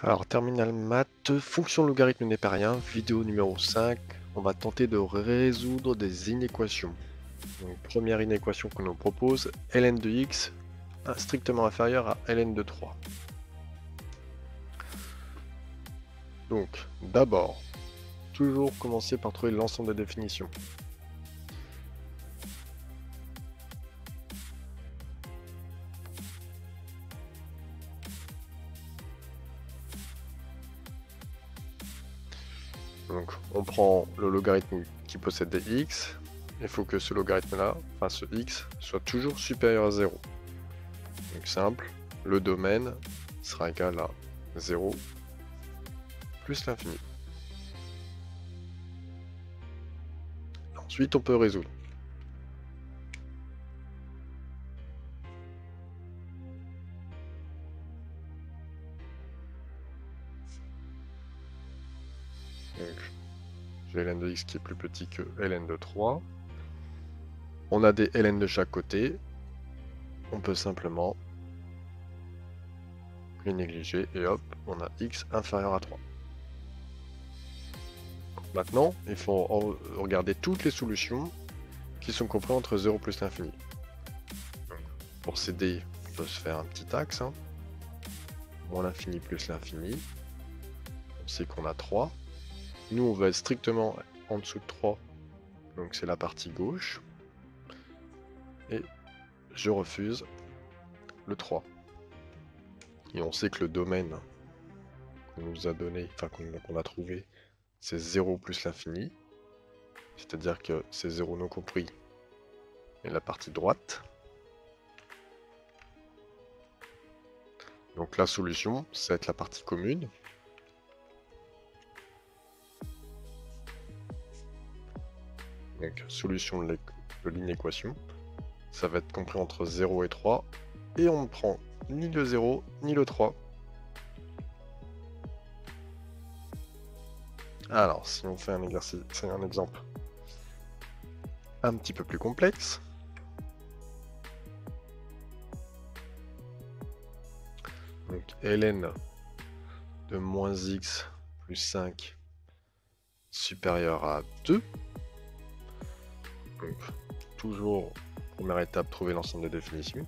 Alors, terminal maths, fonction logarithme népérien, vidéo numéro 5. On va tenter de résoudre des inéquations. Donc, première inéquation qu'on nous propose, ln de x strictement inférieur à ln de 3. Donc, d'abord, toujours commencer par trouver l'ensemble des définitions. Donc, on prend le logarithme qui possède des x. Il faut que ce logarithme-là, enfin ce x, soit toujours supérieur à 0. Donc simple, le domaine sera égal à 0 plus l'infini. Ensuite, on peut résoudre. Donc, j'ai ln de x qui est plus petit que ln de 3. On a des ln de chaque côté. On peut simplement les négliger et hop, on a x inférieur à 3. Maintenant, il faut regarder toutes les solutions qui sont comprises entre 0 plus l'infini. Pour céder, on peut se faire un petit axe. Moins l'infini plus l'infini. On sait qu'on a 3. Nous, on va être strictement en dessous de 3. Donc c'est la partie gauche. Et je refuse le 3. Et on sait que le domaine qu'on nous a donné, enfin qu'on a trouvé, c'est 0 plus l'infini. C'est-à-dire que c'est 0 non compris. Et la partie droite. Donc la solution, ça va être la partie commune. Donc solution de l'inéquation. Ça va être compris entre 0 et 3. Et on ne prend ni le 0 ni le 3. Alors, si on fait un exercice, c'est un exemple un petit peu plus complexe. Donc ln de moins x plus 5 supérieur à 2. Donc, toujours, première étape, trouver l'ensemble des définitions.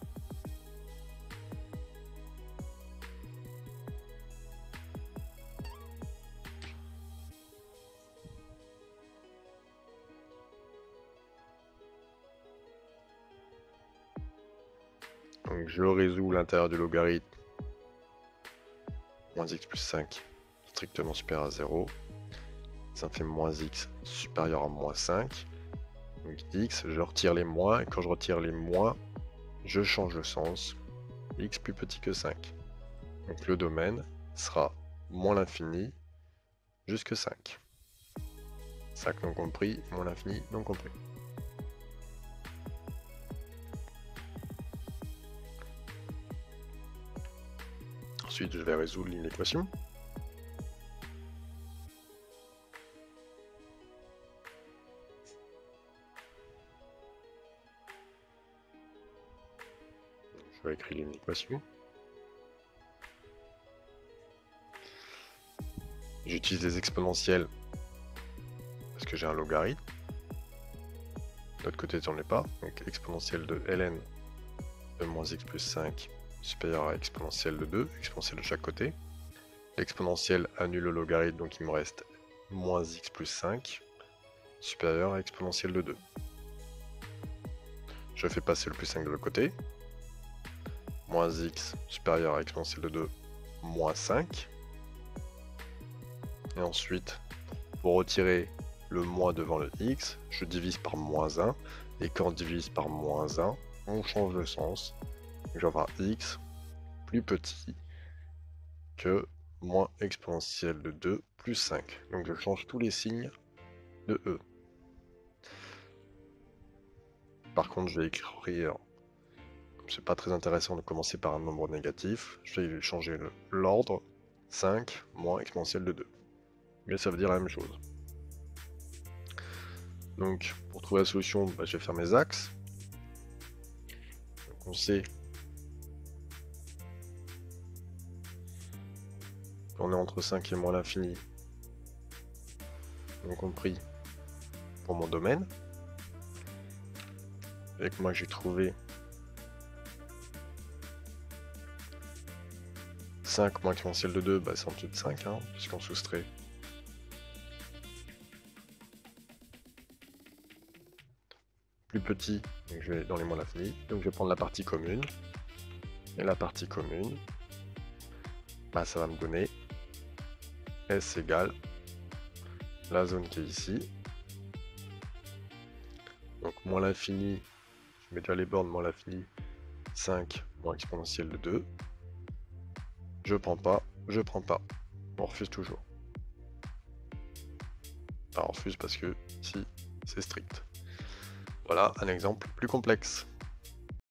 Donc, je résous l'intérieur du logarithme. Moins x plus 5 strictement supérieur à 0. Ça me fait moins x supérieur à moins 5. Donc x, je retire les moins, et quand je retire les moins, je change de sens. X plus petit que 5. Donc le domaine sera moins l'infini jusque 5. 5 non compris, moins l'infini non compris. Ensuite, je vais résoudre l'inéquation. Je vais écrire l'inéquation. J'utilise les exponentielles parce que j'ai un logarithme. De l'autre côté, j'en ai pas. Donc exponentielle de ln de moins x plus 5 supérieur à exponentielle de 2, exponentielle de chaque côté. L'exponentielle annule le logarithme, donc il me reste moins x plus 5 supérieur à exponentielle de 2. Je fais passer le plus 5 de l'autre côté. Moins x supérieur à exponentielle de 2, moins 5. Et ensuite, pour retirer le moins devant le x, je divise par moins 1. Et quand on divise par moins 1, on change de sens. Donc, je vais avoir x plus petit que moins exponentielle de 2 plus 5. Donc je change tous les signes de e. Par contre, je vais écrire, c'est pas très intéressant de commencer par un nombre négatif, je vais changer l'ordre, 5 moins exponentielle de 2. Mais ça veut dire la même chose. Donc, pour trouver la solution, je vais faire mes axes. Donc, on sait On est entre 5 et moins l'infini, y compris pour mon domaine. Et que moi j'ai trouvé 5 moins exponentielle de 2, bah c'est en dessous de 5, hein, puisqu'on soustrait. Plus petit, donc je vais dans les moins l'infini, donc je vais prendre la partie commune. Et la partie commune, bah ça va me donner S égale la zone qui est ici. Donc moins l'infini, je mets déjà les bornes moins l'infini, 5 moins exponentielle de 2. Je prends pas, on refuse toujours. Enfin, on refuse parce que si c'est strict. Voilà un exemple plus complexe.